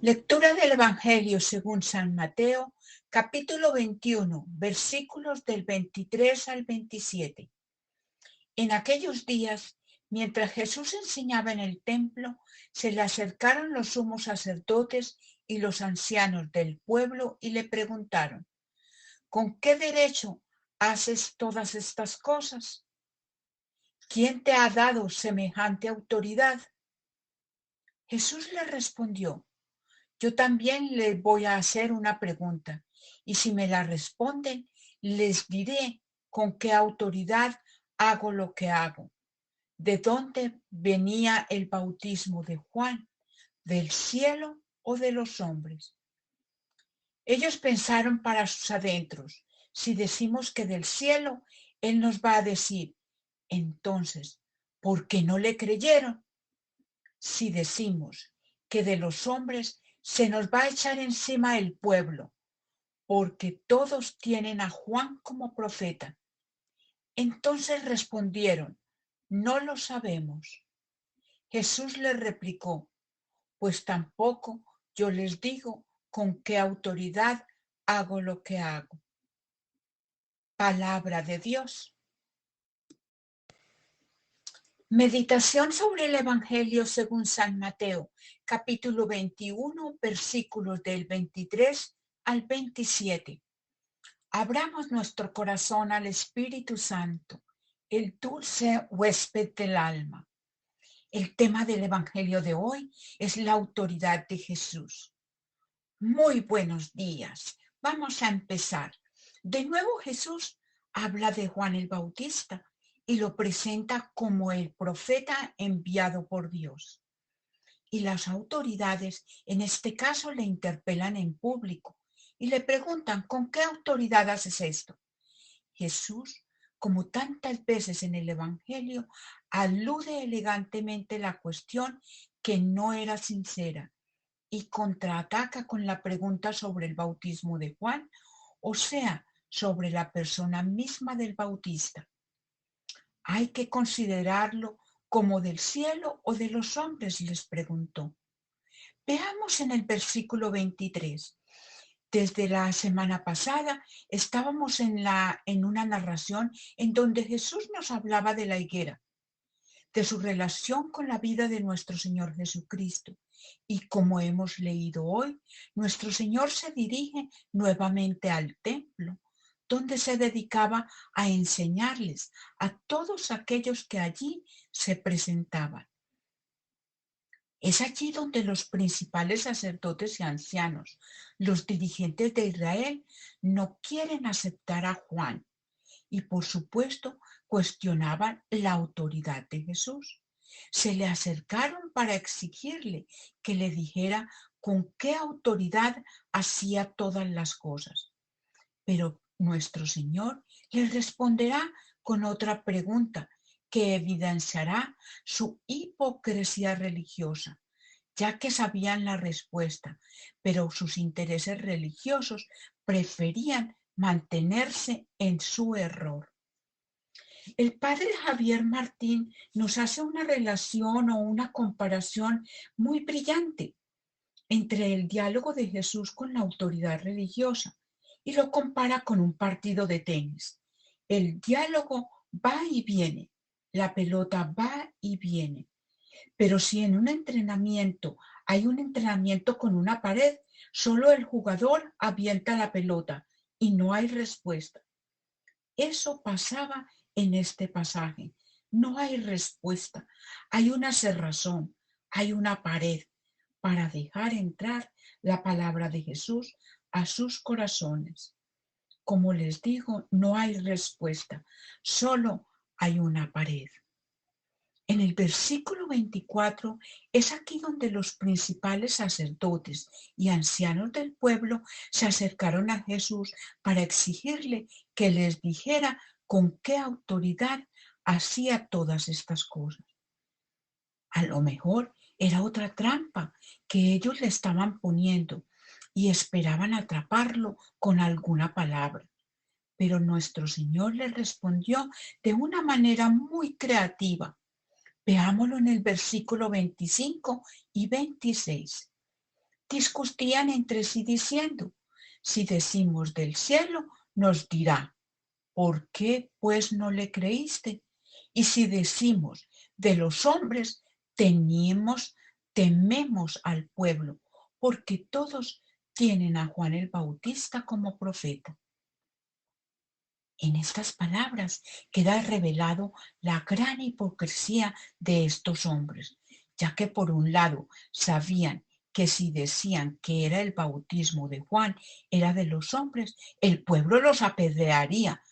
Lectura del Evangelio según San Mateo, capítulo 21, versículos del 23 al 27. En aquellos días, mientras Jesús enseñaba en el templo, se le acercaron los sumos sacerdotes y los ancianos del pueblo y le preguntaron: ¿con qué derecho haces todas estas cosas? ¿Quién te ha dado semejante autoridad? Jesús le respondió: yo también les voy a hacer una pregunta, y si me la responden, les diré con qué autoridad hago lo que hago. ¿De dónde venía el bautismo de Juan? ¿Del cielo o de los hombres? Ellos pensaron para sus adentros: si decimos que del cielo, él nos va a decir: entonces, ¿por qué no le creyeron? Si decimos que de los hombres, se nos va a echar encima el pueblo, porque todos tienen a Juan como profeta. Entonces respondieron: no lo sabemos. Jesús les replicó: pues tampoco yo les digo con qué autoridad hago lo que hago. Palabra de Dios. Meditación sobre el Evangelio según San Mateo, capítulo 21, versículos del 23 al 27. Abramos nuestro corazón al Espíritu Santo, el dulce huésped del alma. El tema del Evangelio de hoy es la autoridad de Jesús. Muy buenos días. Vamos a empezar. De nuevo Jesús habla de Juan el Bautista y lo presenta como el profeta enviado por Dios. Y las autoridades, en este caso, le interpelan en público y le preguntan: ¿con qué autoridad haces esto? Jesús, como tantas veces en el Evangelio, alude elegantemente la cuestión que no era sincera y contraataca con la pregunta sobre el bautismo de Juan, o sea, sobre la persona misma del Bautista. ¿Hay que considerarlo como del cielo o de los hombres?, les preguntó. Veamos en el versículo 23. Desde la semana pasada estábamos en una narración en donde Jesús nos hablaba de la higuera, de su relación con la vida de nuestro Señor Jesucristo. Y como hemos leído hoy, nuestro Señor se dirige nuevamente al templo, donde se dedicaba a enseñarles a todos aquellos que allí se presentaban. Es allí donde los principales sacerdotes y ancianos, los dirigentes de Israel, no quieren aceptar a Juan y, por supuesto, cuestionaban la autoridad de Jesús. Se le acercaron para exigirle que le dijera con qué autoridad hacía todas las cosas. Pero nuestro Señor les responderá con otra pregunta que evidenciará su hipocresía religiosa, ya que sabían la respuesta, pero sus intereses religiosos preferían mantenerse en su error. El padre Javier Martín nos hace una relación o una comparación muy brillante entre el diálogo de Jesús con la autoridad religiosa y lo compara con un partido de tenis. El diálogo va y viene, la pelota va y viene. Pero si en un entrenamiento hay un entrenamiento con una pared, solo el jugador avienta la pelota y no hay respuesta. Eso pasaba en este pasaje. No hay respuesta. Hay una cerrazón, hay una pared para dejar entrar la palabra de Jesús a sus corazones. Como les digo, no hay respuesta, solo hay una pared. En el versículo 24 es aquí donde los principales sacerdotes y ancianos del pueblo se acercaron a Jesús para exigirle que les dijera con qué autoridad hacía todas estas cosas. A lo mejor era otra trampa que ellos le estaban poniendo y esperaban atraparlo con alguna palabra. Pero nuestro Señor les respondió de una manera muy creativa. Veámoslo en el versículo 25 y 26. discutían entre sí diciendo: si decimos del cielo, nos dirá: ¿por qué pues no le creíste? Y si decimos de los hombres, tememos al pueblo, porque todos tienen a Juan el Bautista como profeta. En estas palabras queda revelado la gran hipocresía de estos hombres, ya que por un lado sabían que si decían que era el bautismo de Juan era de los hombres, el pueblo los apedrearía,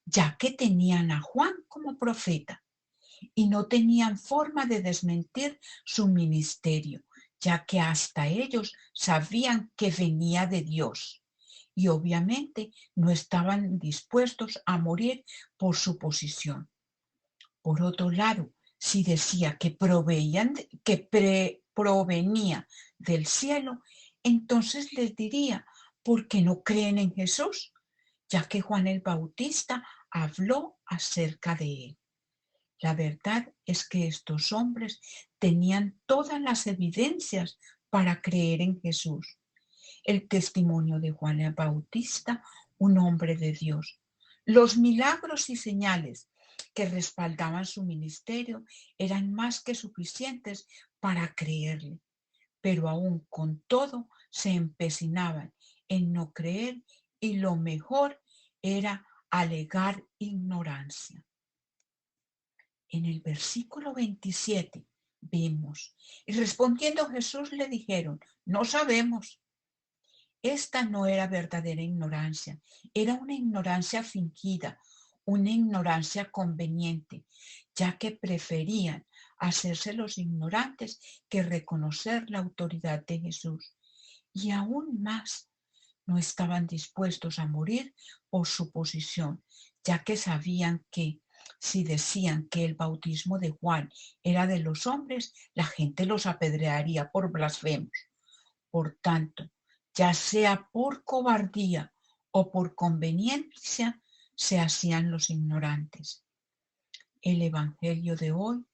ya que tenían a Juan como profeta y no tenían forma de desmentir su ministerio, ya que hasta ellos sabían que venía de Dios. Y obviamente no estaban dispuestos a morir por su posición. Por otro lado, si decía que provenía del cielo, entonces les diría: ¿por qué no creen en Jesús? Ya que Juan el Bautista habló acerca de él. La verdad es que estos hombres tenían todas las evidencias para creer en Jesús. El testimonio de Juan el Bautista, un hombre de Dios. Los milagros y señales que respaldaban su ministerio eran más que suficientes para creerle, pero aún con todo se empecinaban en no creer y lo mejor era alegar ignorancia. En el versículo 27 vemos: y respondiendo Jesús le dijeron: no sabemos. Esta no era verdadera ignorancia, era una ignorancia fingida, una ignorancia conveniente, ya que preferían hacerse los ignorantes que reconocer la autoridad de Jesús. Y aún más, no estaban dispuestos a morir por su posición, ya que sabían que si decían que el bautismo de Juan era de los hombres, la gente los apedrearía por blasfemos. Por tanto, ya sea por cobardía o por conveniencia, se hacían los ignorantes. El Evangelio de hoy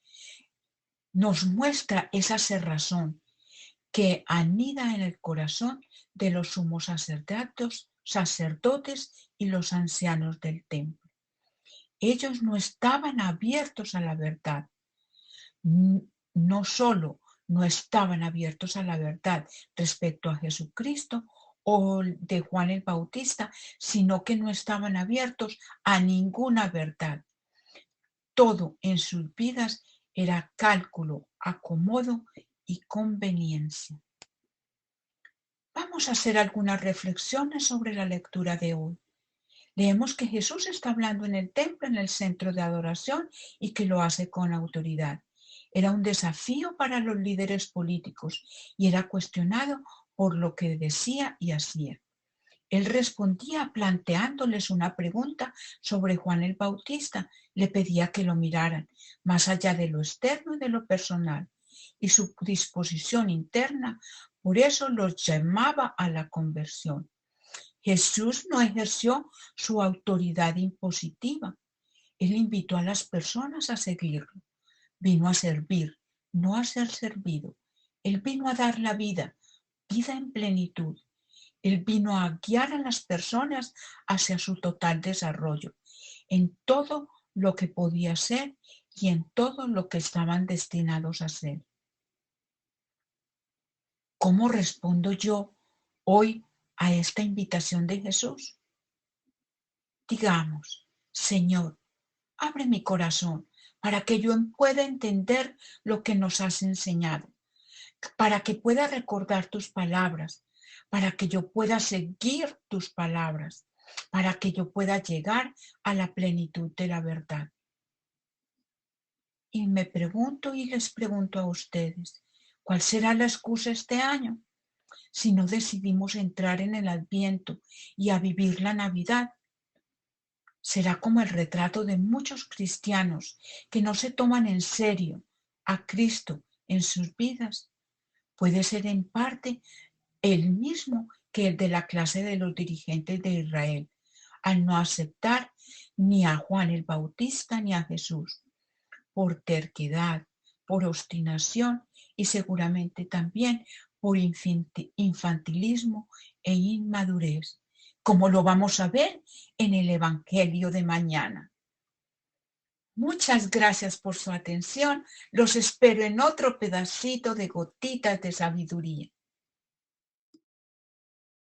nos muestra esa cerrazón que anida en el corazón de los sumos sacerdotes y los ancianos del templo. Ellos no estaban abiertos a la verdad. No solo no estaban abiertos a la verdad respecto a Jesucristo o de Juan el Bautista, sino que no estaban abiertos a ninguna verdad. Todo en sus vidas era cálculo, acomodo y conveniencia. Vamos a hacer algunas reflexiones sobre la lectura de hoy. Leemos que Jesús está hablando en el templo, en el centro de adoración, y que lo hace con autoridad. Era un desafío para los líderes políticos y era cuestionado por lo que decía y hacía. Él respondía planteándoles una pregunta sobre Juan el Bautista. Le pedía que lo miraran más allá de lo externo y de lo personal y su disposición interna. Por eso los llamaba a la conversión. Jesús no ejerció su autoridad impositiva. Él invitó a las personas a seguirlo. Vino a servir, no a ser servido. Él vino a dar la vida, vida en plenitud. Él vino a guiar a las personas hacia su total desarrollo, en todo lo que podía ser y en todo lo que estaban destinados a ser. ¿Cómo respondo yo hoy a esta invitación de Jesús? Digamos: Señor, abre mi corazón para que yo pueda entender lo que nos has enseñado, para que pueda recordar tus palabras, para que yo pueda seguir tus palabras, para que yo pueda llegar a la plenitud de la verdad. Y me pregunto y les pregunto a ustedes: ¿cuál será la excusa este año si no decidimos entrar en el Adviento y a vivir la Navidad? Será como el retrato de muchos cristianos que no se toman en serio a Cristo en sus vidas. Puede ser en parte el mismo que el de la clase de los dirigentes de Israel, al no aceptar ni a Juan el Bautista ni a Jesús, por terquedad, por obstinación y seguramente también por infantilismo e inmadurez, como lo vamos a ver en el Evangelio de mañana. Muchas gracias por su atención. Los espero en otro pedacito de Gotitas de Sabiduría.